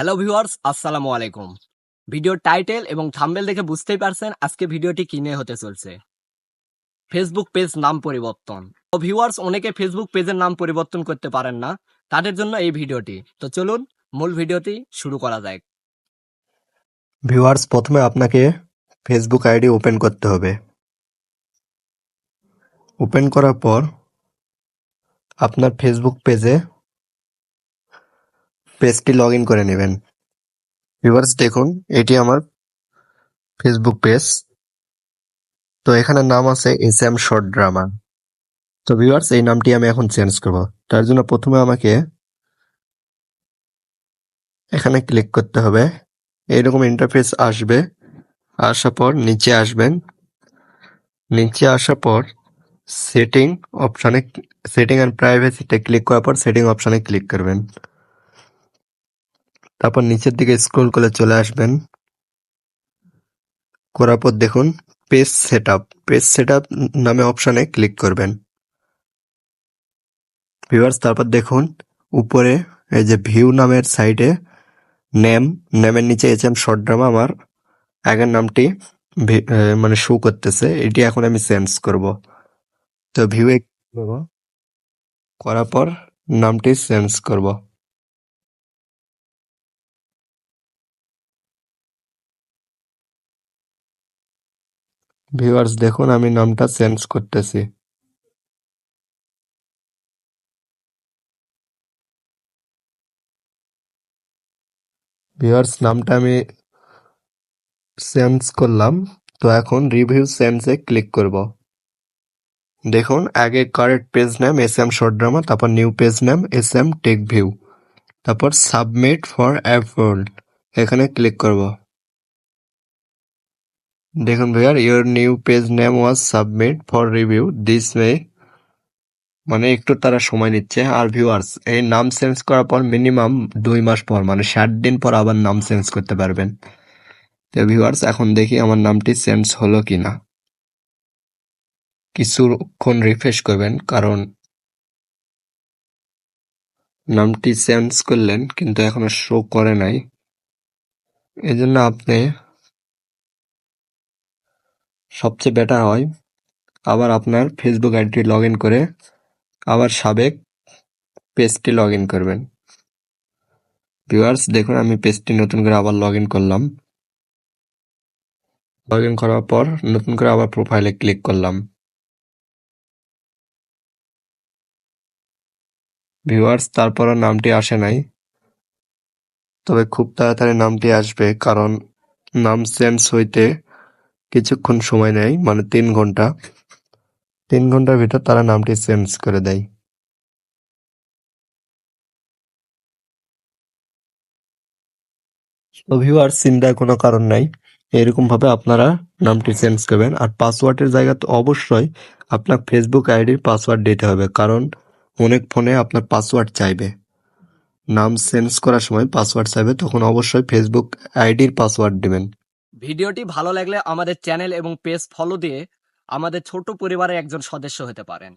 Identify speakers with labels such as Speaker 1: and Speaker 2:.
Speaker 1: Hello viewers, আসসালামু আলাইকুম। ভিডিওর টাইটেল এবং থাম্বনেল দেখে বুঝতেই পারছেন আজকে ভিডিওটি কি নিয়ে হতে চলছে। ফেসবুক পেজ নাম পরিবর্তন। তো ভিউয়ার্স, অনেকে ফেসবুক পেজের নাম পরিবর্তন করতে পারেন না, তাদের জন্য এই ভিডিওটি। তো চলুন মূল ভিডিওটি শুরু করা যাক।
Speaker 2: ভিউয়ার্স, প্রথমে আপনাকে ফেসবুক আইডি ওপেন করতে হবে। ওপেন করার পর আপনার ফেসবুক পেজটি লগ ইন করে নেবেন। ভিউয়ার্স দেখুন, এটি আমার ফেসবুক পেজ। তো এখানে নাম আছে SM শর্ট ড্রামা। তো ভিউয়ার্স, এই নামটি আমি এখন চেঞ্জ করব। তার জন্য প্রথমে আমাকে এখানে ক্লিক করতে হবে। এইরকম ইন্টারফেস আসবে। আসার পর নিচে আসবেন। নিচে আসার পর সেটিং অপশানে সেটিং অ্যান্ড প্রাইভেসিতে ক্লিক করার পর সেটিং অপশানে ক্লিক করবেন। তারপর নিচের দিকে স্ক্রল করে চলে আসবেন। করার পর দেখুন পেজ সেটআপ নামে অপশানে ক্লিক করবেন। ভিউয়ার্স, তারপর দেখুন উপরে এই যে ভিউ নামের সাইডে নেমের নিচে SM শর্ট ড্রামা আমার আগের নামটি মানে শো করতেছে। এটি এখন আমি চেঞ্জ করব। তো ভিউ করার পর নামটি চেঞ্জ করব। ভিউয়ার্স দেখুন, আমি নামটা চেঞ্জ করতেছি। ভিউয়ার্স, নামটা আমি চেঞ্জ করলাম। তো এখন রিভিউ চেঞ্জে ক্লিক করব। দেখুন আগে correct page name SM short drama, তারপর new page name SM tech view, তারপর সাবমিট ফর অ্যাপ্রুভাল এখানে ক্লিক করব। দেখুন ভাইয়ার your new page name was submit for review this may, মানে একটু তারা সময় নিচ্ছে। আর ভিউয়ার্স, এই নাম চেঞ্জ করার পর মিনিমাম 2 মাস পর মানে 60 দিন পর আবার নাম চেঞ্জ করতে পারবেন। তো ভিউয়ার্স, এখন দেখি আমার নামটি চেঞ্জ হলো কিনা। কিছুক্ষণ রিফ্রেশ করবেন, কারণ নামটি চেঞ্জ করলেন কিন্তু এখনো শো করে নাই। এজন্য আপনি সবচেয়ে বেটার হয় আবার আপনার ফেসবুক আইডি লগ ইন করে আবার সাবেক পেজটি লগ ইন করবেন। ভিউয়ার্স দেখুন, আমি পেজটি নতুন করে আবার লগ ইন করলাম। লগ ইন করার পর নতুন করে আবার প্রোফাইলে ক্লিক করলাম। ভিউয়ার্স, তারপরও নামটি আসে নাই, তবে খুব তাড়াতাড়ি নামটি আসবে, কারণ নাম চেঞ্জ হইতে কিছুক্ষণ সময় নেয়, মানে 3 ঘন্টা। 3 ঘন্টার ভিতর তারা নামটি চেঞ্জ করে দেয়। তো ভিউয়ার্স, চিন্তার কোনো কারণ নাই। এরকম ভাবে আপনারা নামটি চেঞ্জ করবেন। আর পাসওয়ার্ডের জায়গাতে অবশ্যই আপনার ফেসবুক আইডির পাসওয়ার্ড দিতে হবে, কারণ অনেক ফোনে আপনার পাসওয়ার্ড চাইবে। নাম চেঞ্জ করার সময় পাসওয়ার্ড চাইবে, তখন অবশ্যই ফেসবুক আইডির পাসওয়ার্ড দিবেন।
Speaker 1: ভিডিওটি ভালো লাগলে আমাদের চ্যানেল এবং পেজ ফলো দিয়ে আমাদের ছোট পরিবারের একজন সদস্য হতে পারেন।